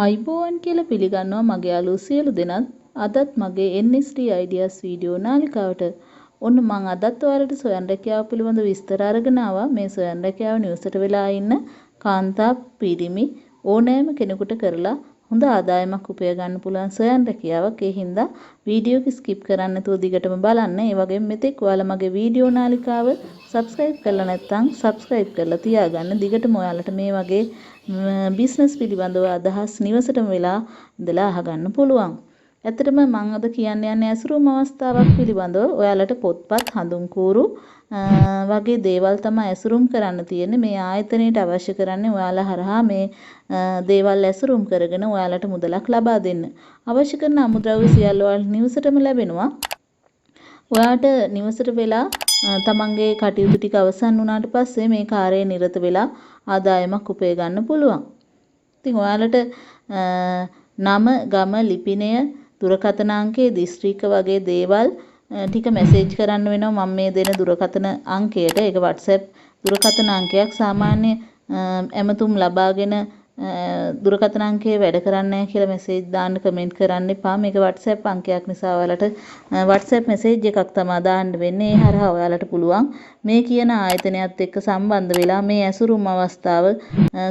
අයිබෝවන් කියලා පිළිගන්නවා මගේ යාළුවෝ සියලු දෙනාත් අදත් මගේ NST ideas වීඩියෝ නාලිකාවට ඔන්න මම අදත් ඔයාලට සොයන් රැකියාව පිළිබඳ විස්තර අරගෙන ආවා මේ සොයන් රැකියාව නිවසට වෙලා ඉන්න කාන්තා පිරිමි ඕනෑම කෙනෙකුට කරලා හොඳ ආදායමක් උපය ගන්න පුළුවන් සොයන් රැකියාවක් ඒ හින්දා වීඩියෝ එක ස්කිප් කරන්න නැතුව දිගටම බලන්න ඒ වගේම මෙතෙක් ඔයාලා මගේ වීඩියෝ නාලිකාව සබ්ස්ක්‍රයිබ් කරලා නැත්නම් සබ්ස්ක්‍රයිබ් කරලා තියාගන්න දිගටම ඔයාලට මේ වගේ බිස්නස් පිළිබඳව අදහස් නිවසටම වෙලා ඉඳලා අහගන්න පුළුවන්. ඇත්තටම මම අද කියන්න යන්නේ ඇසුරුම් අවස්ථාවක් පිළිබඳව. ඔයාලට පොත්පත් හඳුන්කూరు වගේ දේවල් තමයි ඇසුරුම් කරන්න තියෙන්නේ. මේ ආයතනයට අවශ්‍ය කරන්නේ ඔයාලා හරහා මේ දේවල් ඇසුරුම් කරගෙන ඔයාලට මුදලක් ලබා දෙන්න. අවශ්‍ය කරන අමුද්‍රව්‍ය සියල්ල ඔයාලට නිවසටම ලැබෙනවා. ඔයාට නිවසට වෙලා තමන්ගේ කටයුතු ටික අවසන් වුණාට පස්සේ මේ කාර්යයේ නිරත වෙලා ආදායමක් උපය ගන්න පුළුවන්. ඉතින් ඔයාලට නම, ගම, ලිපිනය, දුරකථන අංකය, දිස්ත්‍රික්ක වගේ දේවල් ටික මැසේජ් කරන්න වෙනවා මම මේ දෙන දුරකථන අංකයට. ඒක WhatsApp දුරකථන අංකයක්. සාමාන්‍ය ඇමතුම් ලබාගෙන දුරකථන අංකයේ වැඩ කරන්නේ නැහැ කියලා මැසේජ් දාන්න කමෙන්ට් කරන්න එපා. මේක WhatsApp අංකයක් නිසා ඔයාලට WhatsApp මැසේජ් එකක් තමයි දාන්න වෙන්නේ. ඒ හරහා ඔයාලට පුළුවන් මේ කියන ආයතනයත් එක්ක සම්බන්ධ වෙලා මේ ඇසුරුම් අවස්ථාව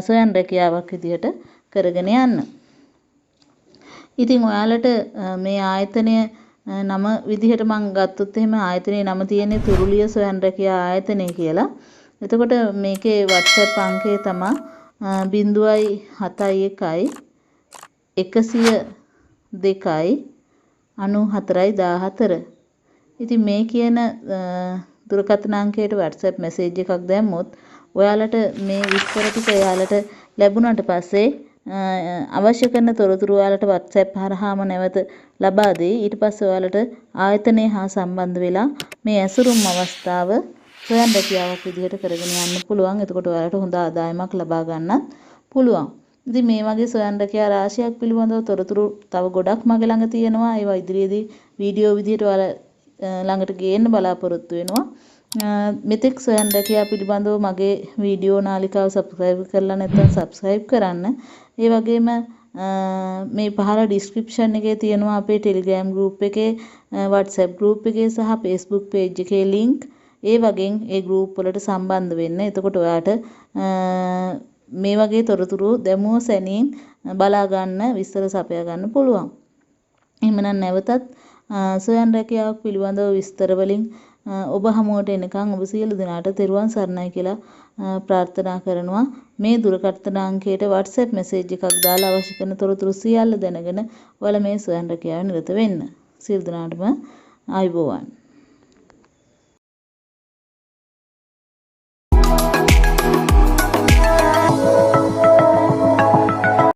සොයන් රැකියාවක් විදිහට කරගෙන යන්න. ඉතින් ඔයාලට මේ ආයතනය නම විදිහට මම ගත්තොත් එහෙම ආයතනයේ නම තියෙන්නේ තුරුලිය සොයන් රැකියා ආයතනය කියලා. එතකොට මේකේ WhatsApp අංකය තමයි 071 102 9414. ඉතින් මේ කියන දුරකථන අංකයට WhatsApp මැසේජ් එකක් දැම්මොත් ඔයාලට මේ විස්තර ටික ඔයාලට ලැබුණාට පස්සේ අවශ්‍ය කරන තොරතුරු ඔයාලට WhatsApp හරහාම නැවත ලබා දෙයි. ඊට පස්සේ ඔයාලට ආයතනය හා සම්බන්ධ වෙලා මේ ඇසුරුම් අවස්ථාව සොයන් රැකියාවක් විදිහට කරගෙන යන්න පුළුවන්. එතකොට ඔයාලට හොඳ ආදායමක් ලබා ගන්නත් පුළුවන්. ඉතින් මේ වගේ සොයන් රැකියා රාශියක් පිළිබඳව තොරතුරු තව ගොඩක් මගේ ළඟ තියෙනවා. ඒවා ඉදිරියේදී වීඩියෝ විදිහට ඔයාලා ළඟට ගේන්න බලාපොරොත්තු වෙනවා. මෙතෙක් සොයන් රැකියාව පිළිබඳව මගේ වීඩියෝ නාලිකාව සබ්ස්ක්‍රයිබ් කරලා නැත්නම් සබ්ස්ක්‍රයිබ් කරන්න. ඒ වගේම මේ පහළ ඩිස්ක්‍රිප්ෂන් එකේ තියෙනවා අපේ Telegram group එකේ WhatsApp group එකේ සහ Facebook page එකේ link. ඒ වගේ ඒ group වලට සම්බන්ධ වෙන්න. එතකොට ඔයාට මේ වගේ තොරතුරු දැමුව සැනින් බලා ගන්න විස්තර සපයා ගන්න පුළුවන්. එහෙමනම් නැවතත් සොයන් රැකියාවක් පිළිබඳව විස්තර වලින් ඔබ හමුවට එනකන් ඔබ සියලු දෙනාට තෙරුවන් සරණයි කියලා ප්‍රාර්ථනා කරනවා. මේ දුරකථන අංකයට WhatsApp මැසේජ් එකක් දාලා අවශ්‍ය කරන තොරතුරු සියල්ල දැනගෙන ඔයාලා මේ සොයන් රැකියාවේ නිරත වෙන්න. සියලු දෙනාටම ආයුබෝවන්.